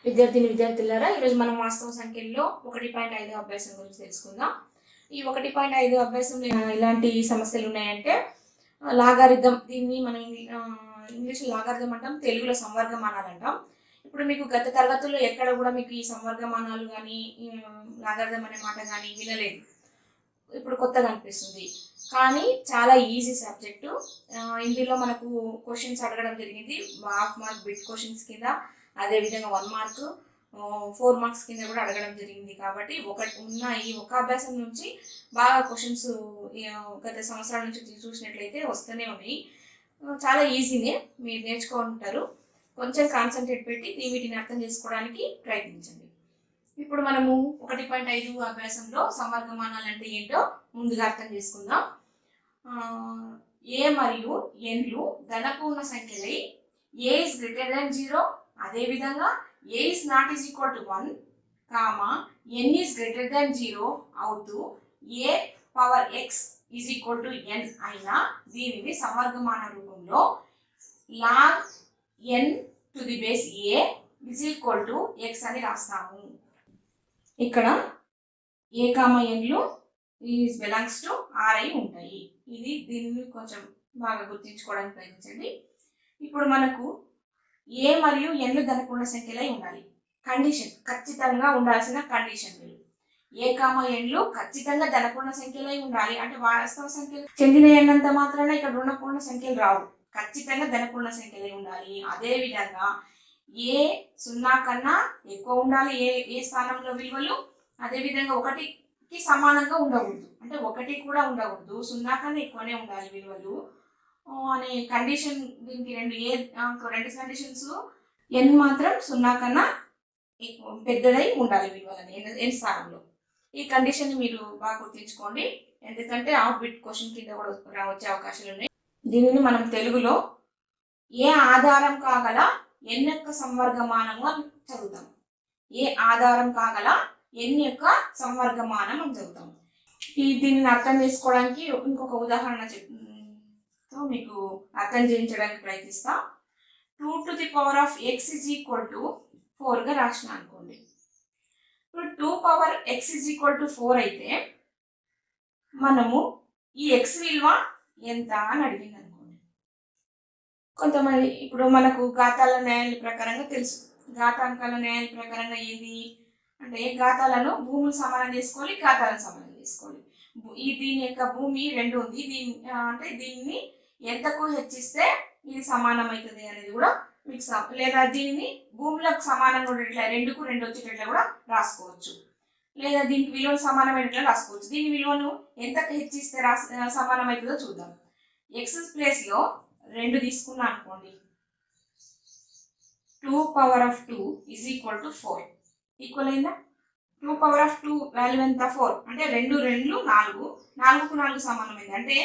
విద్యార్థులారా ఈరోజు మనం వాస్తవ సంఖ్యల్లో 1.5 అభ్యాసం గురించి తెలుసుకుందాం. ఈ 1.5 అభ్యాసంలో ఇలాంటి సమస్యలు ఉన్నాయంటే లాగారిథం, దీన్ని మనం ఇంగ్లీష్ లాగారిథం అంటాం, తెలుగులో సంవర్గమానాలు అంటాం. ఇప్పుడు మీకు గత తరగతుల్లో ఎక్కడ కూడా మీకు ఈ సంవర్గమానాలు కానీ లాగారిథం అనే మాట కానీ వినలేదు. ఇప్పుడు కొత్తగా అనిపిస్తుంది, కానీ చాలా ఈజీ సబ్జెక్టు. ఇందులో మనకు క్వశ్చన్స్ అడగడం జరిగింది, హాఫ్ మార్క్ బిట్ క్వశ్చన్స్ కింద, అదేవిధంగా 1 మార్క్ 4 మార్క్స్ కింద కూడా అడగడం జరిగింది. కాబట్టి ఈ ఒక అభ్యాసం నుంచి బాగా క్వశ్చన్స్ గత సంవత్సరాల నుంచి చూసినట్లయితే వస్తూనే ఉన్నాయి. చాలా ఈజీనే, మీరు నేర్చుకుంటారు. కొంచెం కాన్సన్ట్రేట్ పెట్టి వీటిని అర్థం చేసుకోవడానికి ప్రయత్నించండి. ఇప్పుడు మనము 1.5 అభ్యాసంలో సంవర్గమానాలు అంటే ఏంటో ముందుగా అర్థం చేసుకుందాం. ఏ మరియు ఎన్లు ధనపూర్ణ సంఖ్యలై ఏ ఇస్ గ్రేటర్ దాన్ 0, అదేవిధంగా a is not is equal to 1, n is greater than 0 అవుతూ a power x is equal to n అయినా దీనిని సంవర్గమాన రూపంలో log n to the base a is equal to x అని రాస్తాము. ఇక్కడ a comma ఎన్లు ఈజ్ బిలాంగ్స్ టు ఆర్ అయి ఉంటాయి. దీన్ని కొంచెం బాగా గుర్తించుకోవడానికి ప్రయత్నించండి. ఇప్పుడు మనకు ఏ మరియు ఎన్లు ధనపూర్ణ సంఖ్యలై ఉండాలి. కండిషన్, ఖచ్చితంగా ఉండాల్సిన కండిషన్ ఏ కామా ఎన్లు ఖచ్చితంగా ధనపూర్ణ సంఖ్యలై ఉండాలి. అంటే వాస్తవ సంఖ్యలు చెందిన ఎన్నంత మాత్రాన ఇక్కడ రుణపూర్ణ సంఖ్యలు రావు, ఖచ్చితంగా ధనపూర్ణ సంఖ్యలై ఉండాలి. అదే విధంగా ఏ 0 కన్నా ఎక్కువ ఉండాలి ఏ స్థానంలో విలువలు, అదేవిధంగా 1కి సమానంగా ఉండకూడదు, అంటే 1 కూడా ఉండకూడదు, 0 కన్నా ఎక్కువనే ఉండాలి విలువలు అనే కండిషన్. దీనికి రెండు కండిషన్స్. ఎన్ మాత్రం 0 కన్నా పెద్దదై ఉండాలి విలువలని ఎన్ స్థానంలో. ఈ కండిషన్ మీరు బాగా గుర్తించుకోండి, ఎందుకంటే హాఫ్ బిట్ క్వశ్చన్ కింద కూడా వచ్చే అవకాశాలు ఉన్నాయి. దీనిని మనం తెలుగులో ఏ ఆధారం కాగల ఎన్ యొక్క సంవర్గమానము అని చదువుతాం. ఏ ఆధారం కాగల ఎన్ యొక్క సంవర్గమానం అని చదువుతాం. దీనిని అర్థం చేసుకోవడానికి ఇంకొక ఉదాహరణ మీకు అర్థం చేయించడానికి ప్రయత్నిస్తా. 2 to the power of x is equal to 4 గా రాసిన అనుకోండి. ఇప్పుడు 2 power x is equal to 4 అయితే మనము ఈ x విలువ ఎంత అని అడిగింది అనుకోండి. కొంతమంది ఇప్పుడు మనకు ఘాతాల న్యాయాల ప్రకారంగా తెలుసు. ఘాతాంకాల న్యాయాల ప్రకారంగా ఏంది అంటే ఘాతాలను భూములు సమానం చేసుకోవాలి, ఘాతాలను సమానం చేసుకోవాలి. దీని యొక్క భూమి 2 ఉంది, దీన్ని ఎంతకు హెచ్చిస్తే ఇది సమానం అవుతుంది అనేది కూడా మీకు, లేదా దీనిని భూములకు సమానంగా ఉండేట్లా 2కు 2 వచ్చేటట్లా కూడా రాసుకోవచ్చు, లేదా దీనికి విలువలు సమానమైనట్లా రాసుకోవచ్చు. దీని విలువను ఎంతకు హెచ్చిస్తే సమానం అవుతుందో చూద్దాం. ఎక్స్ ప్లేస్లో 2 తీసుకున్నా అనుకోండి. 2 power of 2 is equal to 4. Equal అయిందా? 2 power of 2 వాల్యూ ఎంత? 4. అంటే 2 2 4, 4కు 4 సమానమైంది. అంటే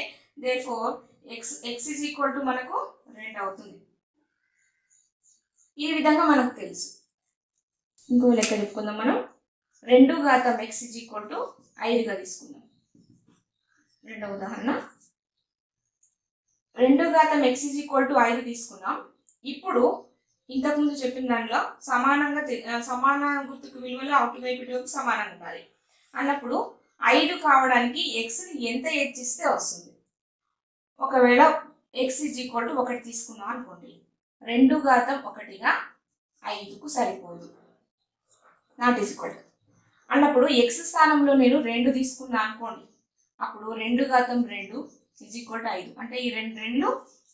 therefore x is equal to మనకు 2 అవుతుంది. ఈ విధంగా మనకు తెలుసు. ఇంకో లెక్క చెప్పుకుందాం. మనం 2 ఘాతం x is equal to 5గా తీసుకుందాం. రెండవ ఉదాహరణ 2 ఘాతం x is equal to 5 తీసుకున్నాం. ఇప్పుడు ఇంతకుముందు చెప్పిన దానిలో సమాన గుర్తుకు విలువలు అటువైపు ఇటువైపు సమానంగా ఉండాలి అన్నప్పుడు 5 కావడానికి x ఎంత హెచ్చిస్తే వస్తుంది. ఒకవేళ x is equal to 1 తీసుకున్నాం అనుకోండి, 2 ఘాతం 1గా 5కు సరిపోదు, నాట్ ఈజ్ ఈక్వల్ అన్నప్పుడు x స్థానంలో నేను 2 తీసుకున్నా అనుకోండి, అప్పుడు 2 ఘాతం 2 ఈజ్ ఈక్వల్ టు 5. అంటే ఈ 2 2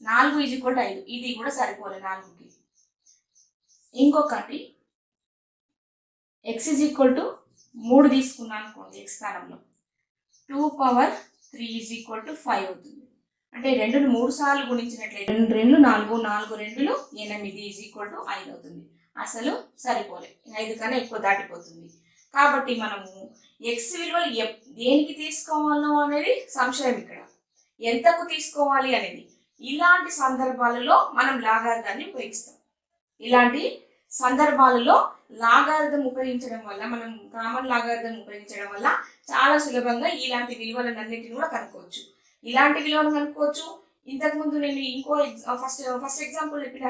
4 ఈజ్ ఈక్వల్ టు 5. ఇది కూడా సరిపోలేదు 4కి. ఇంకొకటి x ఈజ్ ఈక్వల్ టు 3 తీసుకున్నాను అనుకోండి, x స్థానంలో 2 power 3 ఈజ్ ఈక్వల్ టు 5 అవుతుంది. అంటే 2ను 3 సార్లు గుణించినట్లయితే 2 2 4, 4 2 8 ఈజ్ ఈక్వల్ టు 5 అవుతుంది. అసలు సరిపోలే, 5 కన్నా ఎక్కువ దాటిపోతుంది. కాబట్టి మనము x విలువలు దేనికి తీసుకోవాలో అనేది సంశయం. ఇక్కడ ఎంతకు తీసుకోవాలి అనేది, ఇలాంటి సందర్భాలలో మనం లాగారిథాన్ని ఉపయోగిస్తాం. ఇలాంటి సందర్భాలలో లాగారిథం ఉపయోగించడం వల్ల, మనం కామన్ లాగారిథం ఉపయోగించడం వల్ల చాలా సులభంగా ఇలాంటి విలువలన్నింటినీ కూడా కనుక్కోవచ్చు. ఇలాంటి విలువను కనుక్కోవచ్చు. ఇంతకుముందు నేను ఇంకో ఫస్ట్ ఎగ్జాంపుల్ చెప్పిన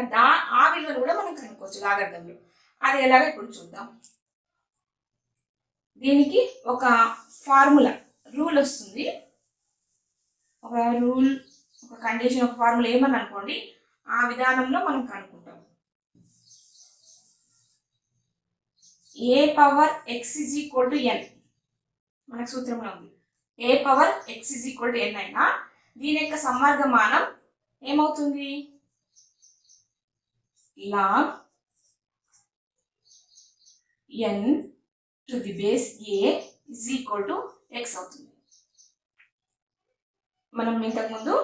ఆ విలువను కూడా మనం కనుక్కోవచ్చు లాగారిథంలో. అది ఎలాగో ఇప్పుడు చూద్దాం. దీనికి ఒక ఫార్ములా రూల్ వస్తుంది, ఒక రూల్, ఒక కండిషన్, ఒక ఫార్ములా ఏమని అనుకోండి, ఆ విధానంలో మనం కనుక్కుంటాం. A power x is equal to n మనకు సూత్రంలో ఉంది. A power x is equal to n అయినా దీని యొక్క సమ్మర్గమానం ఏమవుతుంది, log n to the base a is equal to x అవుతుంది. మనం ఇంతకుముందు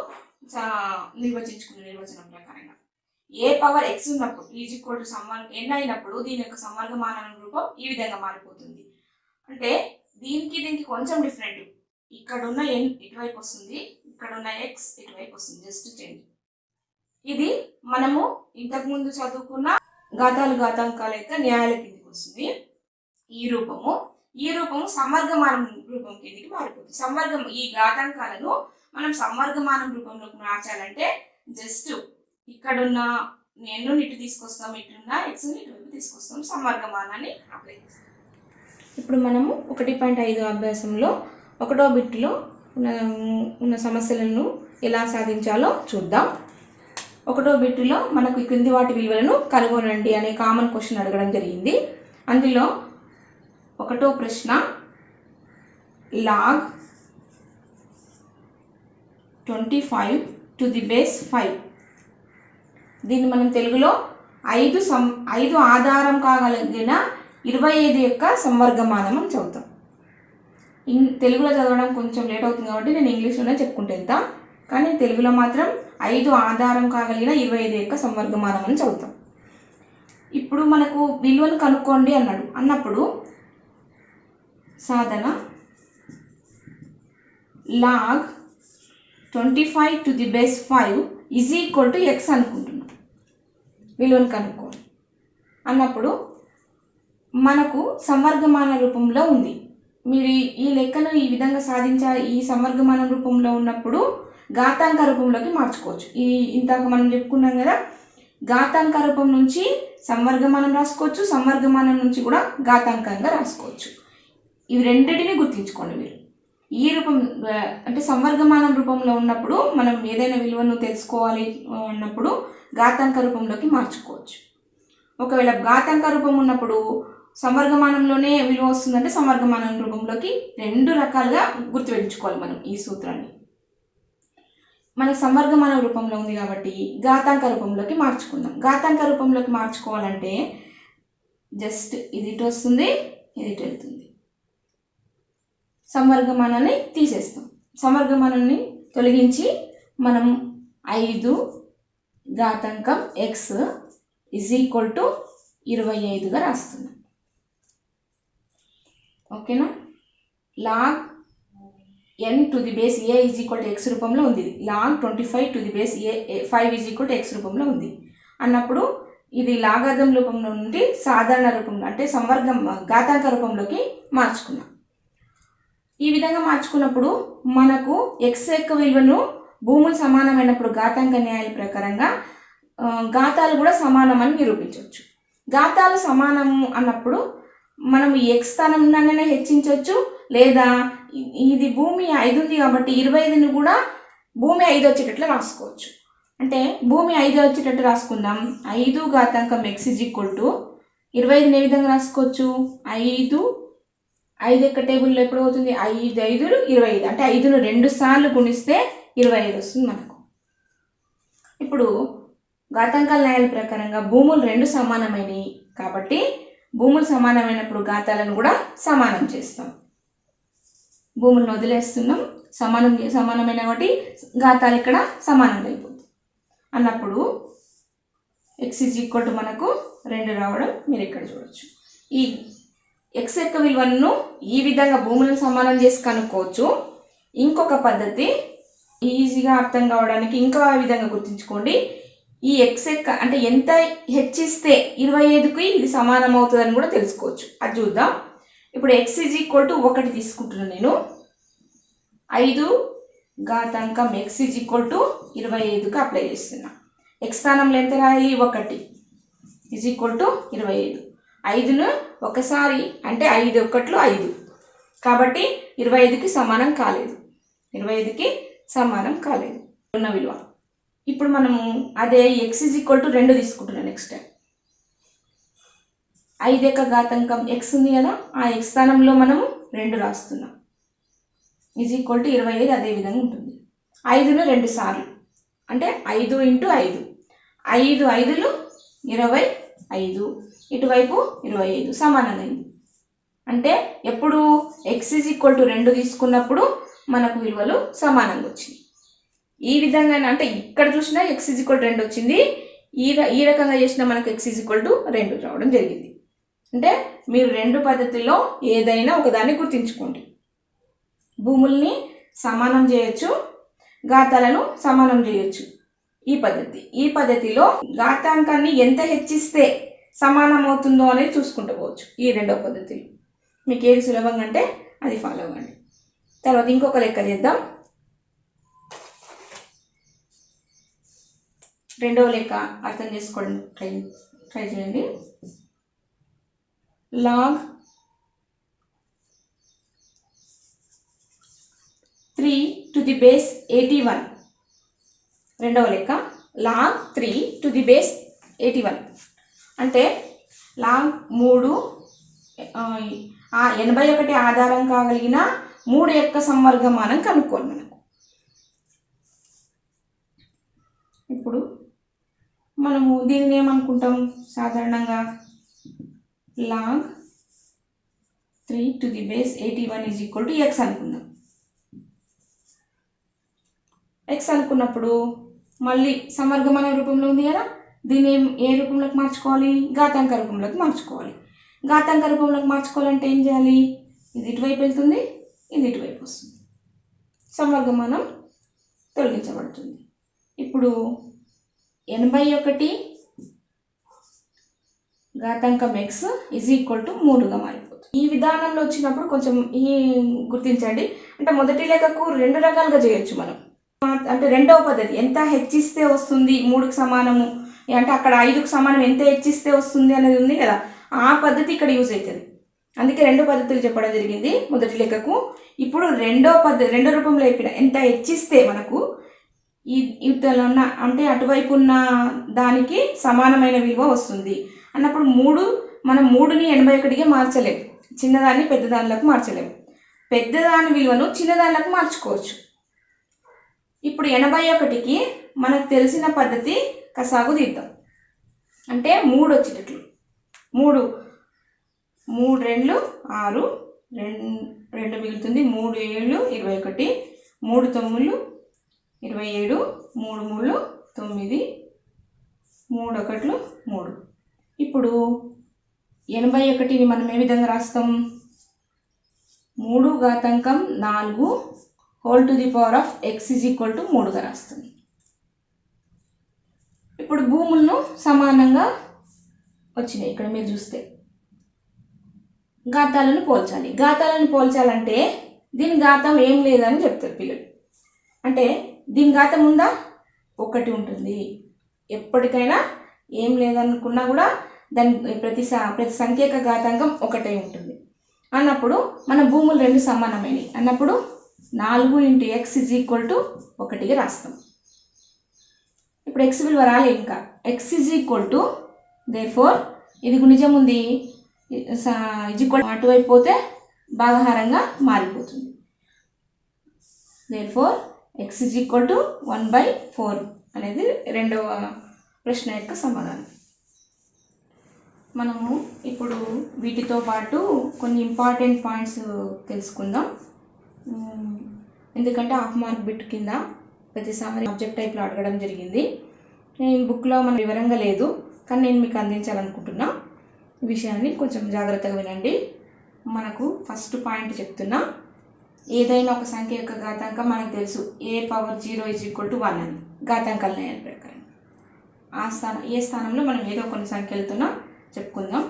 నిర్వచించుకున్న నిర్వచనం ప్రకారంగా ఏ పవర్ ఎక్స్ ఉన్నప్పుడు ఈజ్ ఈక్వల్ టు ఎన్ అయినప్పుడు దీని యొక్క సమ్మర్గమానం రూపం ఈ విధంగా మారిపోతుంది. అంటే దీనికి కొంచెం డిఫరెంట్, ఇక్కడ ఉన్న ఎన్ ఇటువైపు వస్తుంది, ఇక్కడ ఉన్న ఎక్స్ ఇటువైపు వస్తుంది, జస్ట్ చేంజ్. ఇది మనము ఇంతకుముందు చదువుకున్న ఘాతాంకాల యొక్క న్యాయాల కిందికి వస్తుంది. ఈ రూపము సమ్మర్గమానం రూపం కిందికి మారిపోతుంది. ఈ ఘాతాంకాలను మనం సమ్మర్గమానం రూపంలోకి మార్చాలంటే జస్ట్ ఇక్కడున్న ఎన్ను ఇటు తీసుకొస్తాం, ఇటున్న ఎక్స్ ఇటువైపు తీసుకొస్తాం, సమ్మర్గమానాన్ని అప్లై చేస్తాం. ఇప్పుడు మనము 1.5 అభ్యాసంలో 1వ బిట్లో ఉన్న సమస్యలను ఎలా సాధించాలో చూద్దాం. 1వ బిట్లో మనకు క్రింది వాటి విలువలను కనుగొనండి అనే కామన్ క్వశ్చన్ అడగడం జరిగింది. అందులో 1వ ప్రశ్న లాగ్ 25 టు ది బేస్ 5, దీన్ని మనం తెలుగులో 5 ఆధారం కాగలిగిన 25 యొక్క సమ్మర్గమానం అని చదువుతాం. తెలుగులో చదవడం కొంచెం లేట్ అవుతుంది కాబట్టి నేను ఇంగ్లీష్లోనే చెప్పుకుంటూ వెళ్తా, కానీ తెలుగులో మాత్రం 5 ఆధారం కాగలిగిన 25 యొక్క సమ్మర్గమానం అని చదువుతాం. ఇప్పుడు మనకు విలువను కనుక్కోండి అన్నప్పుడు సాధన log 25 to the base 5 is equal to x అనుకుంటున్నాం. విలువను కనుక్కోండి అన్నప్పుడు మనకు సమ్మర్గమాన రూపంలో ఉంది. మీరు ఈ లెక్కను ఈ విధంగా సాధించాలి. ఈ సమ్మర్గమాన రూపంలో ఉన్నప్పుడు ఘాతాంక రూపంలోకి మార్చుకోవచ్చు. ఇంతక మనం చెప్పుకున్నాం కదా, ఘాతాంక రూపం నుంచి సమ్మర్గమానం రాసుకోవచ్చు, సమ్మర్గమానం నుంచి కూడా ఘాతాంకంగా రాసుకోవచ్చు. ఇవి రెండింటినీ గుర్తుంచుకోండి మీరు. ఈ రూపం అంటే సమ్మర్గమానం రూపంలో ఉన్నప్పుడు మనం ఏదైనా విలువను తెలుసుకోవాలి అన్నప్పుడు ఘాతాంక రూపంలోకి మార్చుకోవచ్చు. ఒకవేళ ఘాతాంక రూపం ఉన్నప్పుడు సమ్మర్గమానంలోనే విలువ వస్తుందంటే సమ్మర్గమానం రూపంలోకి 2 రకాలుగా గుర్తుపెట్టుకోవాలి మనం ఈ సూత్రాన్ని. మనకు సమ్మర్గమానం రూపంలో ఉంది కాబట్టి ఘాతాంక రూపంలోకి మార్చుకుందాం. ఘాతాంక రూపంలోకి మార్చుకోవాలంటే జస్ట్ ఇది ఇటు వస్తుంది, ఇది ఇటు వెళ్తుంది. సమ్మర్గమానాన్ని తీసేస్తాం. సమ్మర్గమానాన్ని తొలగించి మనం 5 ఘాతాంకం ఎక్స్ ఈజ్ ఈక్వల్ టు 25గా రాస్తున్నాం. ఓకేనా? Log n to the base a is equal to X రూపంలో ఉంది. Log 25 to the base a 5 is equal to X రూపంలో ఉంది అన్నప్పుడు ఇది లాగార్థం రూపంలో నుండి సాధారణ రూపంలో అంటే ఘాతాంక రూపంలోకి మార్చుకున్నాం. ఈ విధంగా మార్చుకున్నప్పుడు మనకు ఎక్స్ యొక్క విలువను భూములు సమానమైనప్పుడు ఘాతాంక న్యాయాల ప్రకారంగా ఘాతాలు కూడా సమానమని నిరూపించవచ్చు. ఘాతాలు సమానము అన్నప్పుడు మనం ఎక్స్ స్థానంలోనే హెచ్చించవచ్చు, లేదా ఇది భూమి 5 ఉంది కాబట్టి 25ని కూడా భూమి 5 వచ్చేటట్లు రాసుకోవచ్చు. అంటే భూమి 5 వచ్చేటట్టు రాసుకుందాం. 5 ఘాతాంకం ఎక్స్ ఈజ్ ఈక్వల్ టు 25ని ఏ విధంగా రాసుకోవచ్చు? 5 యొక్క టేబుల్లో ఎప్పుడు అవుతుంది? 5 5 25, అంటే 5ను 2 సార్లు గుణిస్తే 25 వస్తుంది మనకు. ఇప్పుడు ఘాతాంకాల న్యాయాల ప్రకారంగా భూములు 2 సమానమైనవి కాబట్టి భూములు సమానమైనప్పుడు ఘాతాలను కూడా సమానం చేస్తాం. భూములను వదిలేస్తున్నాం, సమానమైన కాబట్టి ఘాతాలు ఇక్కడ సమానంగా అయిపోతుంది అన్నప్పుడు ఎక్స్ ఈజ్ ఈక్వల్ టు మనకు 2 రావడం మీరు ఇక్కడ చూడవచ్చు. ఈ ఎక్స్ యొక్క విలువను ఈ విధంగా భూములను సమానం చేసి కనుక్కోవచ్చు. ఇంకొక పద్ధతి ఈజీగా అర్థం కావడానికి ఇంకో విధంగా గుర్తుంచుకోండి. ఈ ఎక్స్ యొక్క అంటే ఎంత హెచ్చిస్తే 25కి ఇది సమానం అవుతుందని కూడా తెలుసుకోవచ్చు. అది చూద్దాం. ఇప్పుడు ఎక్స్ ఈజ్ ఈక్వల్ టు 1 తీసుకుంటున్నాను నేను. 5 ఘాతాంకం ఎక్స్ ఈజ్ ఈక్వల్ టు 25కి అప్లై చేస్తున్నా. ఎక్స్ స్థానంలో ఎంత రాయాలి? 1 ఈజ్ ఈక్వల్ టు 25. 5ను ఒకసారి అంటే 5 ఒకట్లు 5, కాబట్టి 25కి సమానం కాలేదు. 25కి సమానం కాలేదు ఉన్న విలువ. ఇప్పుడు మనము అదే x = 2 తీసుకుంటున్నాం. నెక్స్ట్ 5 యొక్క ఘాతాంకం x ఉంది కదా, ఆ x స్థానంలో మనము 2 రాస్తున్నాం. = 25 అదే విధంగా ఉంటుంది. 5ను 2 సార్లు అంటే 5 × 5, 5 5లు 25, ఇటువైపు 25 సమానమైంది. అంటే ఎప్పుడు x = 2 తీసుకున్నప్పుడు మనకు విలువలు సమానంగా వచ్చినాయి. ఈ విధంగా అంటే ఇక్కడ చూసినా x = 2 వచ్చింది, ఈ రకంగా చేసినా మనకు x = 2 రావడం జరిగింది. అంటే మీరు 2 పద్ధతుల్లో ఏదైనా ఒకదాన్ని గుర్తుంచుకోండి. భూముల్ని సమానం చేయొచ్చు, ఘాతాలను సమానం చేయొచ్చు. ఈ పద్ధతిలో ఘాతాంకాన్ని ఎంత హెచ్చిస్తే సమానం అవుతుందో అనేది చూసుకుంటూ పోవచ్చు. ఈ రెండవ పద్ధతిలో మీకు ఏది సులభంగా అంటే అది ఫాలో అవ్వండి. తర్వాత ఇంకొక లెక్క చేద్దాం. రెండవ లెక్క అర్థం చేసుకోండి, ట్రై చేయండి. log 3 to the base 81. రెండవ లెక్క log 3 to the base 81 అంటే log 3 81 ఆధారం కాగలిగిన 3 యొక్క సంవర్గమానం కనుక్కోవాలి మనకు. ఇప్పుడు మనము దీన్ని ఏమనుకుంటాం, సాధారణంగా log 3 to the base 81 = x అనుకుందాం. x అనుకున్నప్పుడు మళ్ళీ సంవర్గమాన రూపంలో ఉంది కదా, దీన్ని ఏ రూపంలోకి మార్చుకోవాలి, ఘాతాంక రూపంలోకి మార్చుకోవాలి. ఘాతాంక రూపంలోకి మార్చుకోవాలంటే ఏం చేయాలి, ఇది ఇటువైపు వెళ్తుంది, ఇది ఇటువైపు వస్తుంది, సంవర్గమానం తొలగించబడుతుంది. ఇప్పుడు 81 ఘాతాంకం x = 3గా మారిపోతుంది. ఈ విధానంలో వచ్చినప్పుడు కొంచెం గుర్తించండి. అంటే మొదటి లెక్కకు 2 రకాలుగా చేయొచ్చు మనం. అంటే రెండవ పద్ధతి ఎంత హెచ్చిస్తే వస్తుంది 3కి సమానము, అంటే అక్కడ 5కి సమానం ఎంత హెచ్చిస్తే వస్తుంది అనేది ఉంది కదా, ఆ పద్ధతి ఇక్కడ యూజ్ అవుతుంది. అందుకే 2 పద్ధతులు చెప్పడం జరిగింది మొదటి లెక్కకు. ఇప్పుడు రెండో రూపంలో చెప్పిన ఎంత హెచ్చిస్తే మనకు ఈ యుద్ధంలో ఉన్న అంటే అటువైపు ఉన్న దానికి సమానమైన విలువ వస్తుంది అన్నప్పుడు మనం 3ని 81గా మార్చలేము, చిన్నదాన్ని పెద్దదానిలోకి మార్చలేము. పెద్దదాని విలువను చిన్నదానిలోకి మార్చుకోవచ్చు. ఇప్పుడు 81కి మనకు తెలిసిన పద్ధతి కసాగు తీద్దాం. అంటే 3 వచ్చేటట్లు, 3 2 6, 2 మిగులుతుంది, 3 7 21, 3 9 27, 3 3 9, 3 1 3. ఇప్పుడు 81ని మనం ఏ విధంగా రాస్తాం, 3 ఘాతాంకం 4 whole to the power of x = 3గా రాస్తుంది. ఇప్పుడు భూములను సమానంగా వచ్చినాయి. ఇక్కడ మీరు చూస్తే ఘాతాలను పోల్చాలంటే దీని ఘాతం ఏం లేదని చెప్తారు పిల్లలు. అంటే దీని ఘాతం ఉందా, 1 ఉంటుంది. ఎప్పటికైనా ఏం లేదనుకున్నా కూడా దాని ప్రతి సంఖ్య యొక్క ఘాతాంకం 1 ఉంటుంది అన్నప్పుడు మన భూములు 2 సమానమైనవి అన్నప్పుడు 4 × x = 1గా రాస్తాం. ఇప్పుడు x విలువ రాలే, ఇంకా x దేర్ఫోర్ ఇది గుణిజం ఉంది, అటువైపు పోతే భాగహారంగా మారిపోతుంది. దేర్ఫోర్ x = 1/4 అనేది రెండవ ప్రశ్న యొక్క సమాధానం. మనము ఇప్పుడు వీటితో పాటు కొన్ని ఇంపార్టెంట్ పాయింట్స్ తెలుసుకుందాం. ఎందుకంటే హాఫ్ మార్క్ బిట్ కింద ప్రతిసారి ఆబ్జెక్ట్ టైప్లో అడగడం జరిగింది. బుక్లో మన వివరంగా లేదు, కానీ నేను మీకు అందించాలనుకుంటున్నా. ఈ విషయాన్ని కొంచెం జాగ్రత్తగా వినండి. మనకు ఫస్ట్ పాయింట్ చెప్తున్నా, ఏదైనా ఒక సంఖ్య యొక్క ఘాతాంకం మనకు తెలుసు a⁴ 0 = 1 అని ఘాతాంకాల న్యాయం ప్రకారం. ఏ స్థానంలో మనం ఏదో కొన్ని సంఖ్యలతోన చెప్పుకుందాం.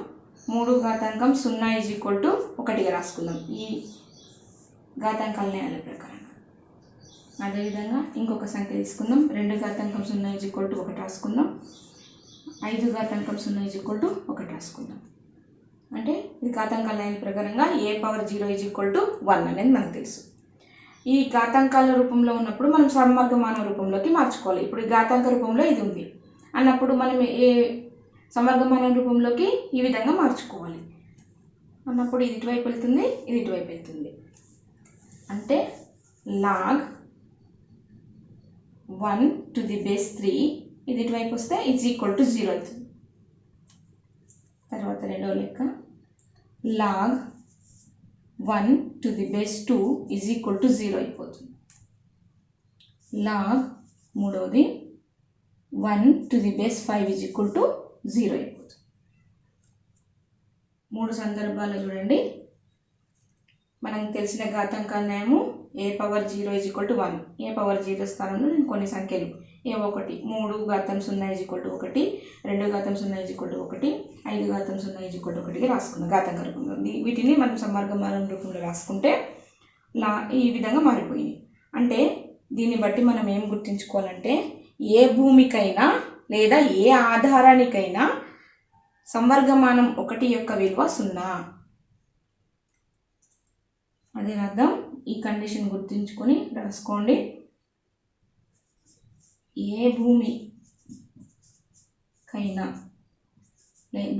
3 ఘాతాంకం 0 = 1గా రాసుకుందాం ఈ ఘాతాంకాల న్యాయాల ప్రకారం. అదేవిధంగా ఇంకొక సంఖ్య తీసుకుందాం, 2 ఘాతాంకం 0 = 1 రాసుకుందాం, 5 ఘాతాంకం 0 = 1 రాసుకుందాం. అంటే ఇది ఘాతాంకాల న్యాయం ప్రకారంగా a⁻0 = 1 అనేది మనకు తెలుసు. ఈ ఘాతాంకాల రూపంలో ఉన్నప్పుడు మనం సమవర్గమానం రూపంలోకి మార్చుకోవాలి. ఇప్పుడు ఈ ఘాతాంక రూపంలో ఇది ఉంది అన్నప్పుడు మనం ఏ సమవర్గమానం రూపంలోకి ఈ విధంగా మార్చుకోవాలి అన్నప్పుడు ఇది ఇటువైపు వెళ్తుంది, ఇది ఇటువైపు వెళ్తుంది. అంటే log 1⁻³ ఇది ఇటువైపు వస్తే =0 అవుతుంది. తర్వాత రెండవ లెక్క log 1⁻² = 0 అయిపోతుంది. log మూడవది 1⁵ = 0 అయిపోతుంది. మూడు సందర్భాలు చూడండి. మనకు తెలిసిన ఘాతాంకాల న్యాయము a⁻0 = 1. a⁻0 స్థానంలో నేను కొన్ని సంఖ్యలు a1 3 ఘాతం 0 = 1, 2 ఘాతం 0 = 1, 5 ఘాతం 0 = 1గా రాసుకున్నాం ఘాతాంక రూపంలో. వీటిని మనం సమవర్గమానం రూపంలో రాసుకుంటే ఈ విధంగా మారిపోయింది. అంటే దీన్ని బట్టి మనం ఏం గుర్తుంచుకోవాలంటే ఏ భూమికైనా లేదా ఏ ఆధారానికైనా సంవర్గమానం 1 యొక్క విలువ 0. అదే అర్థం. ఈ కండిషన్ గుర్తుంచుకొని రాసుకోండి. ఏ భూమికైనా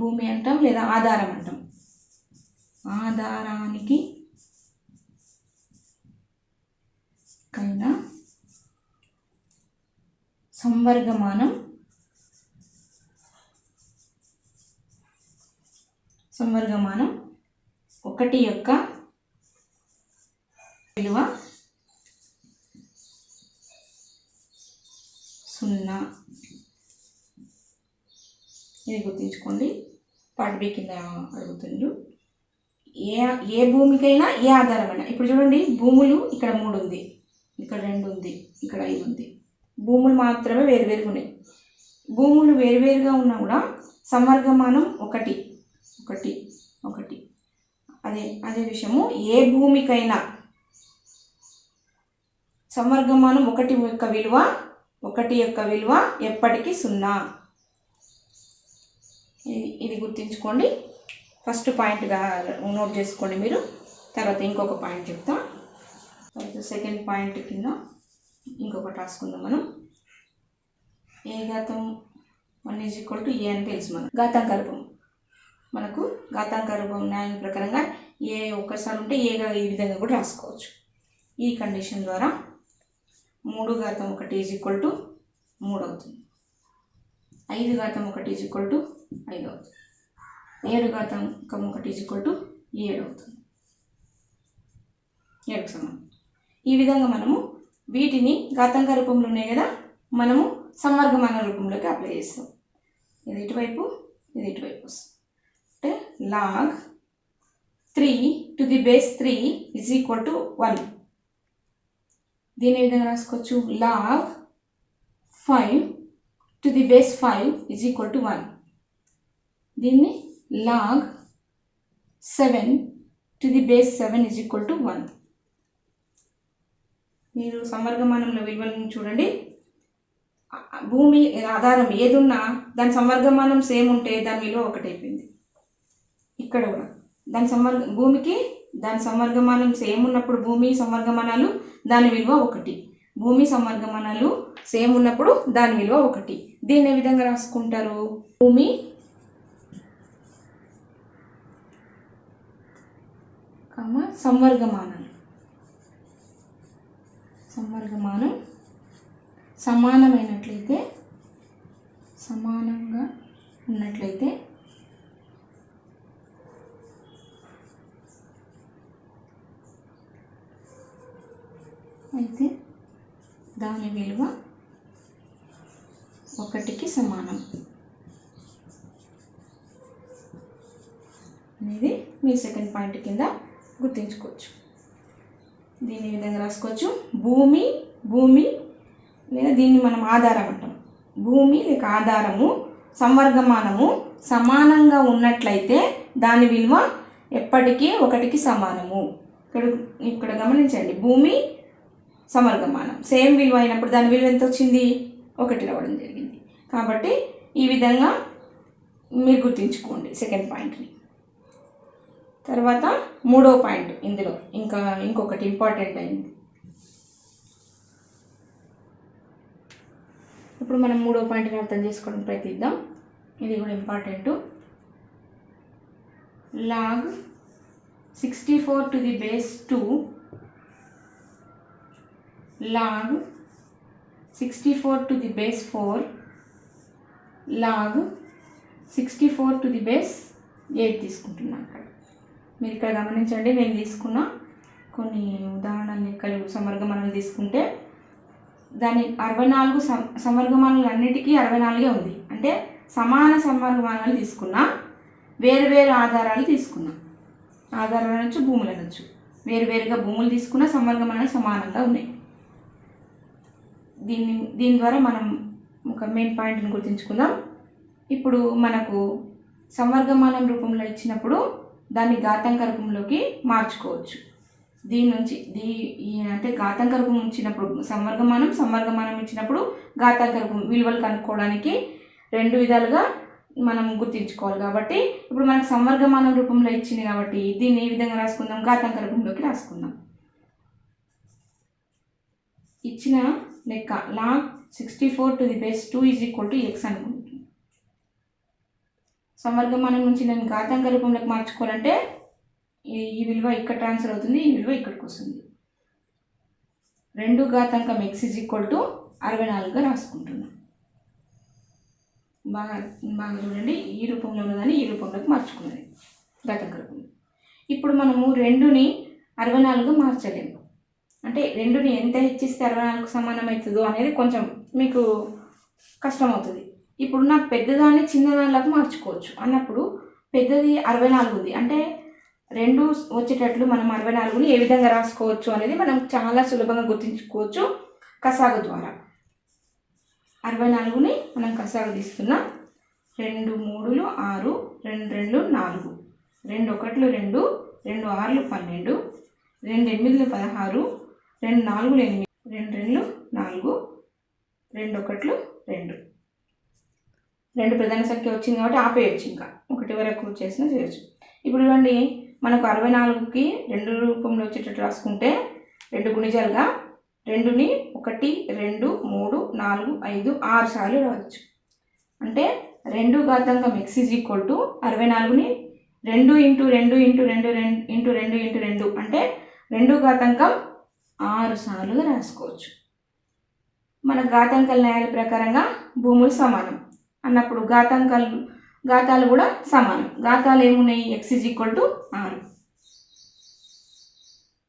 భూమి అంటాం లేదా ఆధారం అంటాం, ఆధారానికి కైనా సంవర్గమానం 1 యొక్క విలువ 0. ఇది గుర్తుంచుకోండి. పార్ట్ బి కింద అడుగుతుండ్రు. ఏ భూమికైనా ఏ ఆధారమైనా. ఇప్పుడు చూడండి, భూములు ఇక్కడ 3 ఉంది, ఇక్కడ 2 ఉంది, ఇక్కడ 5 ఉంది. భూములు మాత్రమే వేరువేరుగా ఉన్నాయి. భూములు వేరువేరుగా ఉన్నా కూడా సంవర్గమానం 1 1 1. అదే విషయము ఏ భూమికైనా సంవర్గమానం 1 యొక్క విలువ ఎప్పటికీ 0. ఇది గుర్తుంచుకోండి. ఫస్ట్ పాయింట్గా నోట్ చేసుకోండి మీరు. తర్వాత ఇంకొక పాయింట్ చెప్తా. తర్వాత సెకండ్ పాయింట్ కింద ఇంకొకటి రాసుకుందాం మనం. a⁻1 = a అని తెలుసు మనం. ఘాతాంక రూపం మనకు ఘాతాంక రూపం న్యాయం ప్రకారంగా ఏ ఒక్కసారి ఉంటే ఏగా ఈ విధంగా కూడా రాసుకోవచ్చు. ఈ కండిషన్ ద్వారా 3⁻1 = 3 అవుతుంది. 5⁻1 = 5 అవుతుంది. 7⁻1 = 7 అవుతుంది. 7కు సమానం. ఈ విధంగా మనము వీటిని ఘాతాంక రూపంలో ఉన్నాయి కదా, మనము సంవర్గమాన రూపంలోకి అప్లై చేస్తాం. ఇది ఇటువైపు, ఇది ఇటువైపు వస్తుంది. అంటే log 3⁻³ = 1. దీని విధంగా రాసుకోవచ్చు. log 5⁵ = 1. దీన్ని log 7⁵ = 1. మీరు సంవర్గమానంలో విలువలను చూడండి. భూమి ఆధారం ఏదున్నా దాని సంవర్గమానం సేమ్ ఉంటే దాని విలువ 1 అయిపోయింది. ఇక్కడ కూడా భూమికి దాని సంవర్గమానం సేమ్ ఉన్నప్పుడు భూమి సంవర్గమానాలు దాని విలువ 1. భూమి సంవర్గమానాలు సేమ్ ఉన్నప్పుడు దాని విలువ 1. దీన్ని ఏ విధంగా రాసుకుంటారు? భూమి సంవర్గమానం సమానంగా ఉన్నట్లయితే అయితే దాని విలువ 1కి సమానం అనేది మీ సెకండ్ పాయింట్ కింద గుర్తుంచుకోవచ్చు. దీని విధంగా రాసుకోవచ్చు. భూమి లేదా దీన్ని మనం ఆధారం అంటాం. భూమి లేక ఆధారము సంవర్గమానము సమానంగా ఉన్నట్లయితే దాని విలువ ఎప్పటికీ 1కి సమానము. ఇక్కడ గమనించండి, భూమి సమవర్గమానం సేమ్ విలువ అయినప్పుడు దాని విలువ ఎంత వచ్చింది? 1 రావడం జరిగింది. కాబట్టి ఈ విధంగా మీరు గుర్తుంచుకోండి సెకండ్ పాయింట్ని. తర్వాత మూడో పాయింట్ ఇందులో ఇంకొకటి ఇంపార్టెంట్ అయింది. ఇప్పుడు మనం మూడో పాయింట్ని అర్థం చేసుకోవడం ప్రయత్నిద్దాం. ఇది కూడా important. log 64 to the base 2 log 64 to the base 4 log 64 to the base 8 తీసుకుంటున్నాను. అక్కడ మీరు ఇక్కడ గమనించండి, నేను తీసుకున్న కొన్ని ఉదాహరణ లెక్కలు సమర్గమనాలు తీసుకుంటే దాని 64 సమర్గమానాలు అన్నిటికీ 64 ఉంది. అంటే సమాన సమర్గమానాలు తీసుకున్నా, వేరు వేరు ఆధారాలు తీసుకున్నా, ఆధారాలు అనొచ్చు, భూములు అనొచ్చు, వేరువేరుగా భూములు తీసుకున్న సమర్గమానాలు సమానంగా ఉన్నాయి. దీని ద్వారా మనం ఒక మెయిన్ పాయింట్ని గుర్తుంచుకుందాం. ఇప్పుడు మనకు సమర్గమానం రూపంలో ఇచ్చినప్పుడు దాన్ని ఘాతాంక రూపంలోకి మార్చుకోవచ్చు. దీని నుంచి అంటే ఘాతాంక రూపం ఇచ్చినప్పుడు సమర్గమానం ఇచ్చినప్పుడు ఘాతాంక రూపం విలువలు కనుక్కోవడానికి రెండు విధాలుగా మనం గుర్తించుకోవాలి. కాబట్టి ఇప్పుడు మనకు సమర్గమానం రూపంలో ఇచ్చింది కాబట్టి దీన్ని ఏ విధంగా రాసుకుందాం, ఘాతాంక రూపంలోకి రాసుకుందాం. ఇచ్చిన లెక్క log 64 to the base 2 is equal to x అనుకుంటున్నాం. సమర్గమానం నుంచి నేను ఘాతాంక రూపంలోకి మార్చుకోవాలంటే ఈ విలువ ఇక్కడ ట్రాన్స్ఫర్ అవుతుంది, ఈ విలువ ఇక్కడికి వస్తుంది. 2 ఘాతాంకం x is equal to 64గా రాసుకుంటున్నాం. బాగా చూడండి, ఈ రూపంలో ఉన్నదని ఈ రూపంలోకి మార్చుకున్నది ఘాతాంక రూపంలో. ఇప్పుడు మనము 2ని 64గా మార్చలేము. అంటే 2ని ఎంత హెచ్చిస్తే 64కు సమానం అవుతుందో అనేది కొంచెం మీకు కష్టమవుతుంది. ఇప్పుడు నా పెద్దదాన్ని చిన్నదానిలోకి మార్చుకోవచ్చు అన్నప్పుడు పెద్దది 64 ఉంది అంటే 2 వచ్చేటట్లు మనం 64ని ఏ విధంగా రాసుకోవచ్చు అనేది మనం చాలా సులభంగా గుర్తుంచుకోవచ్చు కసాగు ద్వారా. 64ని మనం కసాగు తీస్తున్నాం. 2 3లు 6, 2 2లు 4, 2 1లు 2, 2 6లు 12, 2 8లు 16, 2 4లు 8, 2 2లు 4, 2 1లు 2. 2 ప్రధాన సంఖ్య వచ్చింది కాబట్టి ఆపేయచ్చు, ఇంకా 1 వరకు చేసినా చేయొచ్చు. ఇప్పుడు చూడండి, మనకు 64కి 2 రూపంలో వచ్చేటట్టు రాసుకుంటే 2 గుణిజాలుగా 2ని 1 2 3 4 5 6 సార్లు రావచ్చు. అంటే 2 ఘాతాంకం x is equal to 64ని 2 × 2 × 2 × 2 × 2 అంటే 2 ఘాతాంకం 6 సార్లుగా రాసుకోవచ్చు. మన ఘాతాంకాల న్యాయాల ప్రకారంగా భూములు సమానం అన్నప్పుడు ఘాతాలు కూడా సమానం. ఘాతాలు ఏమున్నాయి, x is equal to 6.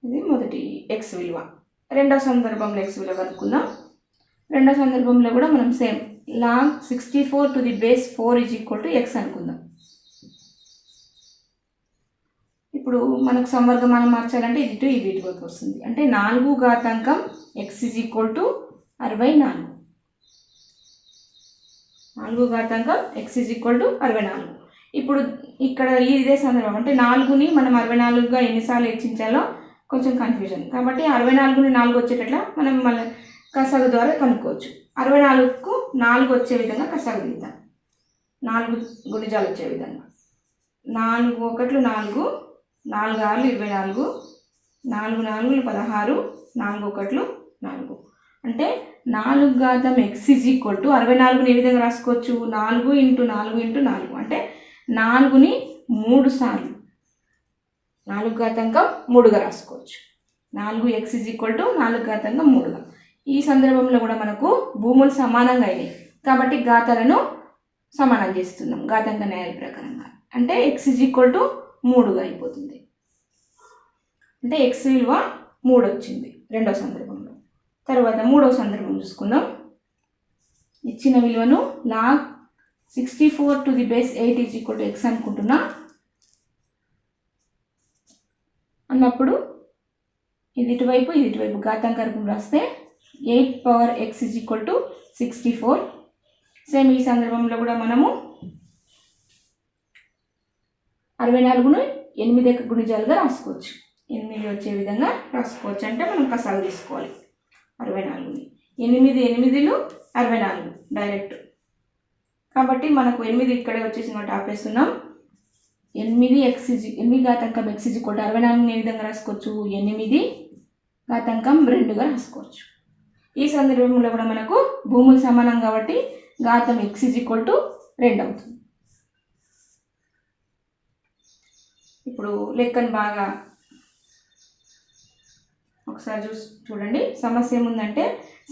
ఇది మొదటి x విలువ. రెండవ సందర్భంలో x విలువ కనుక్కుందాం. రెండవ సందర్భంలో కూడా మనం same log 64 to the base 4 is equal to x అనుకుందాం. ఇప్పుడు మనకు సమర్గమానం మార్చాలంటే ఇది ఇటు వరకు వస్తుంది. అంటే 4 ఘాతాంకం x is equal to 64. 4 ఘాతాంకం x is equal to 64. ఇప్పుడు ఇక్కడ ఇదే సందర్భం అంటే 4ని మనం 64గా ఎన్నిసార్లు హెచ్చించాలో కొంచెం కన్ఫ్యూజన్. కాబట్టి 64ని 4 వచ్చేటట్లా మనం మళ్ళీ కసాగు ద్వారా కనుక్కోవచ్చు. 64కు 4 వచ్చే విధంగా కసాగు తీద్దాం. 4 గుణిజాలు వచ్చే విధంగా 4 1లు 4, 4 6లు 24, 4 4లు 16, 4 1లు 4. అంటే 4 ఘాతం x is equal to 64ని ఏ విధంగా రాసుకోవచ్చు, 4 × 4 × 4 అంటే 4ని 3 సార్లు 4 ఘాతాంకం 3గా రాసుకోవచ్చు. 4x is equal to 4 ఘాతాంకం 3గా. ఈ సందర్భంలో కూడా మనకు భూములు సమానంగా అయినాయి కాబట్టి ఘాతాలను సమానం చేస్తున్నాం ఘాతాంక న్యాయాల ప్రకారంగా. అంటే x is equal to 3గా అయిపోతుంది. అంటే x విలువ 3 వచ్చింది రెండవ సందర్భంలో. తర్వాత మూడవ సందర్భం చూసుకుందాం. ఇచ్చిన విలువను log 64 to the base 8 is equal to x అనుకుంటున్నా. అన్నప్పుడు ఇది ఇటువైపు ఘాతాంక రూపం రాస్తే 8 power x is equal to 64. Same ఈ సందర్భంలో కూడా మనము 64ను 8 గుణిజాలుగా రాసుకోవచ్చు. 8 వచ్చే విధంగా రాసుకోవచ్చు. అంటే మనం కసాగు తీసుకోవాలి 64ని. 8 8లు 64 డైరెక్ట్. కాబట్టి మనకు 8 ఇక్కడే వచ్చేసి ఆపేస్తున్నాం. 8 ఘాతాంకం x = 64 ఏ విధంగా రాసుకోవచ్చు? 8 ఘాతాంకం 2గా రాసుకోవచ్చు. ఈ సందర్భంలో కూడా మనకు భూములు సమానం కాబట్టి ఘాతం x = 2 అవుతుంది. ఇప్పుడు లెక్కను బాగా ఒకసారి చూడండి. సమస్య ఏముందంటే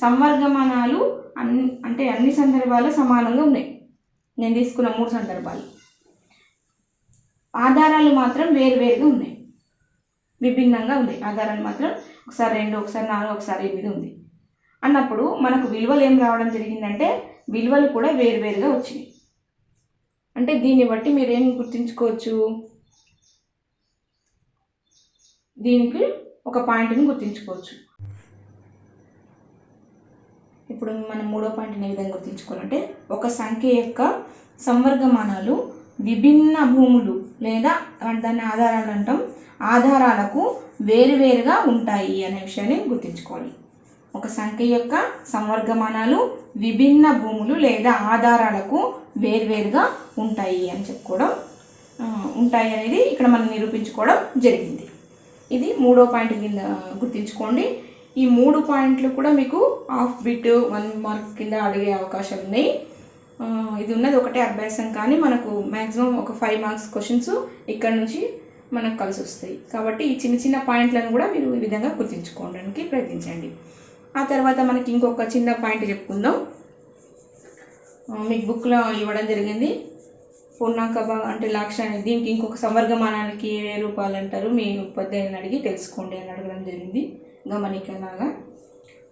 సంవర్గమానాలు అన్ని సందర్భాలు సమానంగా ఉన్నాయి. నేను తీసుకున్న 3 సందర్భాలు. ఆధారాలు మాత్రం వేరువేరుగా ఉన్నాయి, విభిన్నంగా ఉన్నాయి. ఆధారాలు మాత్రం ఒకసారి 2, ఒకసారి 4, ఒకసారి 8 ఉంది అన్నప్పుడు మనకు విలువలు ఏం రావడం జరిగిందంటే విలువలు కూడా వేరువేరుగా వచ్చినాయి. అంటే దీన్ని బట్టి మీరు ఏం గుర్తుంచుకోవచ్చు? దీనికి ఒక పాయింట్ని గుర్తుంచుకోవచ్చు. ఇప్పుడు మనం 3వ పాయింట్ని ఏ విధంగా గుర్తుంచుకోవాలంటే ఒక సంఖ్య యొక్క సంవర్గమానాలు విభిన్న భూములు లేదా దాన్ని ఆధారాలు అంటాం, ఆధారాలకు వేరువేరుగా ఉంటాయి అనే విషయాన్ని గుర్తుంచుకోవాలి. ఒక సంఖ్య యొక్క సంవర్గమానాలు విభిన్న భూములు లేదా ఆధారాలకు వేరువేరుగా ఉంటాయి అని చెప్పుకోవడం, ఉంటాయి అనేది ఇక్కడ మనం నిరూపించుకోవడం జరిగింది. ఇది 3వ పాయింట్ కింద గుర్తుంచుకోండి. ఈ 3 పాయింట్లు కూడా మీకు హాఫ్ బిట్ 1 మార్క్ కింద అడిగే అవకాశాలు ఉన్నాయి. ఇది ఉన్నది ఒకటే అభ్యాసం, కానీ మనకు మ్యాక్సిమం ఒక 5 మార్క్స్ క్వశ్చన్స్ ఇక్కడ నుంచి మనకు కలిసి వస్తాయి. కాబట్టి ఈ చిన్న చిన్న పాయింట్లను కూడా మీరు ఈ విధంగా గుర్తుంచుకోవడానికి ప్రయత్నించండి. ఆ తర్వాత మనకి ఇంకొక చిన్న పాయింట్ చెప్పుకుందాం. మీకు బుక్లో ఇవ్వడం జరిగింది పూర్ణాంక భాగం అంటే లాక్షాన్ని, దీనికి ఇంకొక సంవర్గమానానికి ఏ రూపాలు అంటారు మీ ఉపాధ్యాయుని అడిగి తెలుసుకోండి అని అడగడం జరిగింది. గమనికలాగా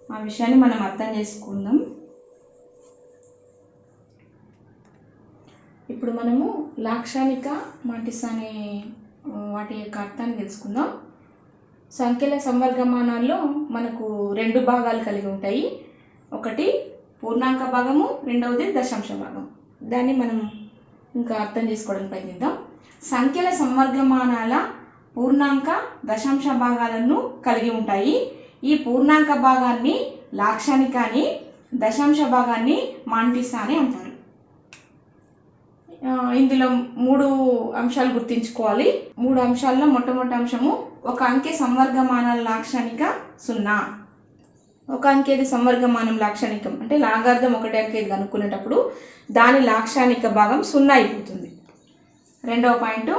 ఆ విషయాన్ని మనం అర్థం చేసుకుందాం. ఇప్పుడు మనము లాక్షణిక మాంటిస్ అనే వాటి యొక్క అర్థాన్ని తెలుసుకుందాం. సంఖ్యల సంవర్గమానాల్లో మనకు 2 భాగాలు కలిగి ఉంటాయి. ఒకటి పూర్ణాంక భాగము, రెండవది దశాంశ భాగం. దాన్ని మనం ఇంకా అర్థం చేసుకోవడానికి ప్రయత్నిద్దాం. సంఖ్యల సంవర్గమానాల పూర్ణాంక దశాంశ భాగాలను కలిగి ఉంటాయి. ఈ పూర్ణాంక భాగాన్ని లాక్షణిక అని, దశాంశ భాగాన్ని మాంటిస్ అని అంటారు. ఇందులో 3 అంశాలు గుర్తుంచుకోవాలి. 3 అంశాల్లో మొట్టమొదటి అంశము ఒక అంకె సంవర్గమానాల లాక్షణిక 0. ఒక అంకెది సంవర్గమానం లాక్షణికం అంటే లాగార్థం 1 అంకెది కనుక్కునేటప్పుడు దాని లాక్షణిక భాగం 0 అయిపోతుంది. రెండవ పాయింట్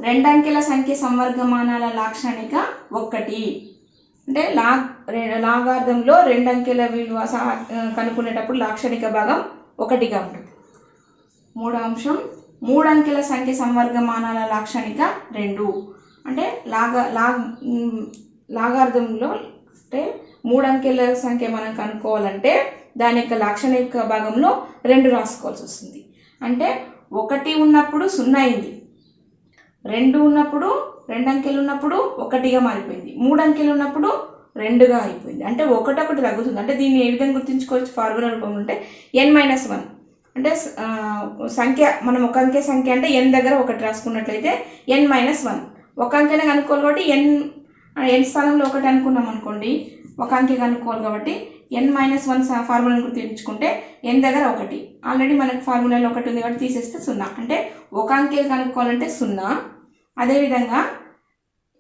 2 అంకెల సంఖ్య సంవర్గమానాల లాక్షణిక 1 అంటే లాగార్థంలో 2 అంకెల విలువ కనుక్కునేటప్పుడు లాక్షణిక భాగం 1గా ఉంటుంది. మూడో అంశం 3 అంకెల సంఖ్య సంవర్గమానాల లాక్షణిక 2 అంటే లాగార్థంలో అంటే 3 అంకెల సంఖ్య మనం కనుక్కోవాలంటే దాని యొక్క లాక్షణిక భాగంలో 2 రాసుకోవాల్సి వస్తుంది. అంటే 1 ఉన్నప్పుడు 0 అయింది, 2 ఉన్నప్పుడు 2 అంకెలు ఉన్నప్పుడు 1గా మారిపోయింది, 3 అంకెలు ఉన్నప్పుడు 2గా అయిపోయింది. అంటే ఒకటి తగ్గుతుంది. అంటే దీన్ని ఏ విధంగా గుర్తుంచుకోవచ్చు? ఫార్ములా రూపంలో ఉంటే n-1 అంటే సంఖ్య మనం ఒక అంకె సంఖ్య అంటే n దగ్గర 1 రాసుకున్నట్లయితే n-1 ఒక అంకెనే కనుక్కోవాలి కాబట్టి n స్థానంలో 1 అనుకున్నాం అనుకోండి, ఒక అంకె కనుక్కోవాలి కాబట్టి n-1 ఫార్ములాను గుర్తుంచుకుంటే n దగ్గర 1, ఆల్రెడీ మనకు ఫార్ములాలో 1 ఉంది కాబట్టి తీసేస్తే 0. అంటే ఒక అంకెలు కనుక్కోవాలంటే 0. అదేవిధంగా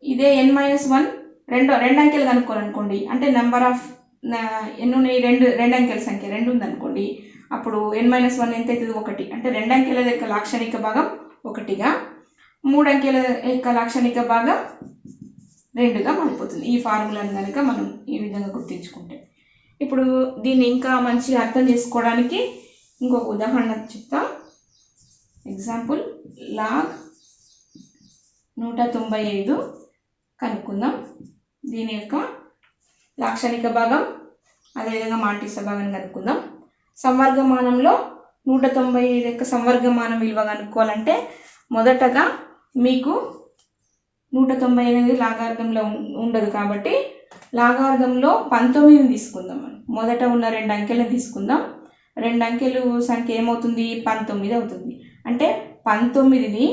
ఇదే n-1 రెండు అంకెలు కనుక్కోవాలనుకోండి అంటే నెంబర్ ఆఫ్ ఎన్ని 2 అంకెల సంఖ్య 2 ఉందనుకోండి, అప్పుడు n-1 ఎంత అవుతుంది? 1. అంటే 2 అంకెల యొక్క లాక్షణిక భాగం 1గా, 3 అంకెల యొక్క లాక్షణిక భాగం 2గా మారిపోతుంది. ఈ ఫార్ములాను కనుక మనం ఈ విధంగా గుర్తుంచుకుంటే. ఇప్పుడు దీన్ని ఇంకా మంచిగా అర్థం చేసుకోవడానికి ఇంకొక ఉదాహరణ చెప్తా. ఎగ్జాంపుల్ లాగ్ 195 కనుక్కుందాం. దీని యొక్క లాక్షణిక భాగం అదేవిధంగా మాంటిస భాగాన్ని కనుక్కుందాం. సంవర్గమానంలో 195 యొక్క సంవర్గమానం విలువ కనుక్కోవాలంటే మొదటగా మీకు 198 లాగార్థంలో ఉండదు కాబట్టి లాగార్థంలో 19ని తీసుకుందాం. మనం మొదట ఉన్న 2 అంకెలను తీసుకుందాం. 2 అంకెలు సంఖ్య ఏమవుతుంది? 19 అవుతుంది. అంటే 19ని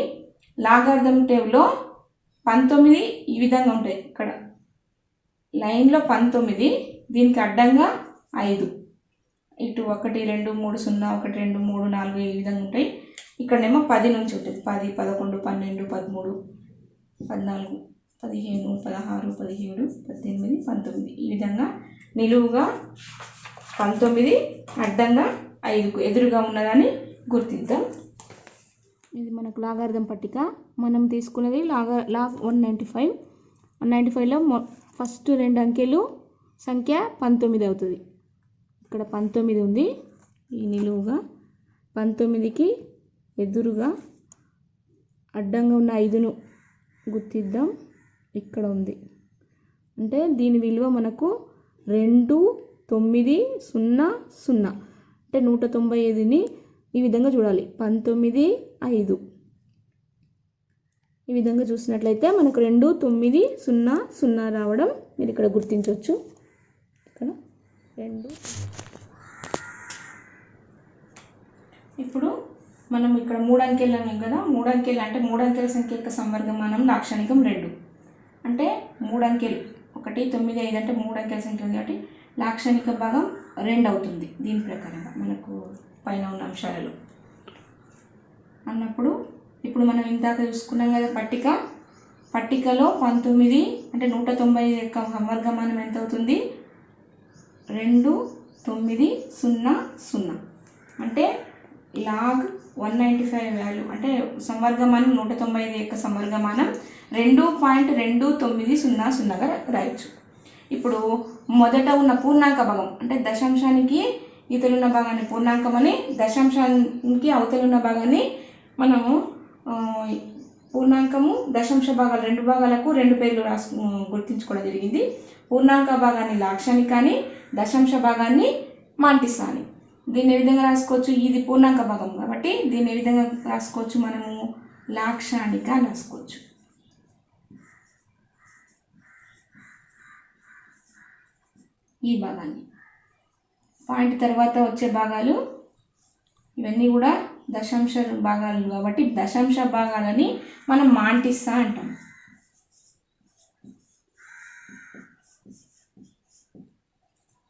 లాగార్థం టేబుల్లో 19 ఈ విధంగా ఉంటాయి. ఇక్కడ లైన్లో 19, దీనికి అడ్డంగా 5, ఇటు 1 2 3 0 1 2 3 4 ఈ విధంగా ఉంటాయి. ఇక్కడనేమో 10 నుంచి ఉంటుంది. 10, 11, 12, 13, 14, 15, 16, 17, 18, 19 ఈ విధంగా నిలువుగా 19, అడ్డంగా 5కు ఎదురుగా ఉన్నదని గుర్తిద్దాం. ఇది మనకు లాగారిథం పట్టిక. మనం తీసుకున్నది లాగ్ 195. 195లో ఫస్ట్ 2 అంకెలు సంఖ్య 19 అవుతుంది. ఇక్కడ 19 ఉంది. ఈ నిలువుగా 19కి ఎదురుగా అడ్డంగా ఉన్న 5ను గుర్తిద్దాం. ఇక్కడ ఉంది. అంటే దీని విలువ మనకు 2900. అంటే 195ని ఈ విధంగా చూడాలి. 19, 5 ఈ విధంగా చూసినట్లయితే మనకు 2900 రావడం మీరు ఇక్కడ గుర్తించవచ్చు. ఇక్కడ 2. ఇప్పుడు మనం ఇక్కడ 3 అంకెలు అన్నాం కదా. 3 అంకెలు అంటే 3 అంకెల సంఖ్య యొక్క సంవర్గమానం లాక్షణికం 2. అంటే 3 అంకెలు 1, 9, 5 అంటే 3 అంకెల సంఖ్య ఉంది కాబట్టి లాక్షణిక భాగం 2 అవుతుంది. దీని ప్రకారంగా మనకు పైన ఉన్న అంశాలలో అన్నప్పుడు ఇప్పుడు మనం ఇందాక చూసుకున్నాం కదా పట్టికలో 19 అంటే 190 యొక్క సంవర్గమానం ఎంత అవుతుంది? 2900. అంటే లాగ్ 195 వాల్యూ అంటే సంవర్గమానం 195 యొక్క సంవర్గమానం 2.2900గా రాయొచ్చు. ఇప్పుడు మొదట ఉన్న పూర్ణాంక భాగం అంటే దశాంశానికి ఇతరున్న భాగాన్ని పూర్ణాంకమని, దశాంశానికి అవతలున్న భాగాన్ని మనము పూర్ణాంకము దశాంశ భాగాలు 2 భాగాలకు 2 పేర్లు గుర్తించుకోవడం జరిగింది. పూర్ణాంక భాగాన్ని లాక్షణికాన్ని, దశాంశ భాగాన్ని మాంటిస్సాని. దీన్ని ఏ విధంగా రాసుకోవచ్చు? ఇది పూర్ణాంక భాగం కాబట్టి దీన్ని ఏ విధంగా రాసుకోవచ్చు? మనము లాక్షణిక అని రాసుకోవచ్చు. ఈ భాగాన్ని పాయింట్ తర్వాత వచ్చే భాగాలు ఇవన్నీ కూడా దశాంశ భాగాలు కాబట్టి దశాంశ భాగాలని మనం మాంటిస్సా అంటాం.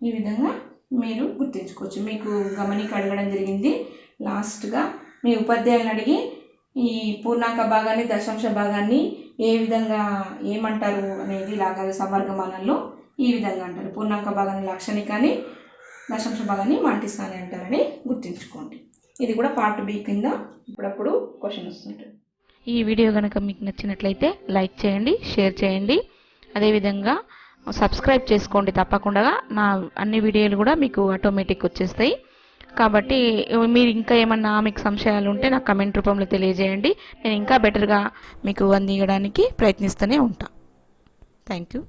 ఈ విధంగా మీరు గుర్తుంచుకోవచ్చు. మీకు గమనిక అడగడం జరిగింది లాస్ట్గా మీ ఉపాధ్యాయులను అడిగి ఈ పూర్ణాంక భాగాన్ని దశాంశ భాగాన్ని ఏ విధంగా ఏమంటారు అనేది లాగారి సంవర్గమానంలో ఈ విధంగా అంటారు. పూర్ణాంక భాగాన్ని లాక్షణికాన్ని, దశాంశ భాగాన్ని మాంటిస్సాని అంటారని గుర్తుంచుకోండి. ఇది కూడా పార్ట్ బి కింద అప్పుడప్పుడు క్వశ్చన్ వస్తుంటుంది. ఈ వీడియో కనుక మీకు నచ్చినట్లయితే లైక్ చేయండి, షేర్ చేయండి. అదేవిధంగా సబ్స్క్రైబ్ చేసుకోండి తప్పకుండా. నా అన్ని వీడియోలు కూడా మీకు ఆటోమేటిక్ వచ్చేస్తాయి. కాబట్టి మీరు ఇంకా ఏమన్నా మీకు సంశయాలు ఉంటే నాకు కమెంట్ రూపంలో తెలియజేయండి. నేను ఇంకా బెటర్గా మీకు అందించడానికి ప్రయత్నిస్తూనే ఉంటాను. Thank you.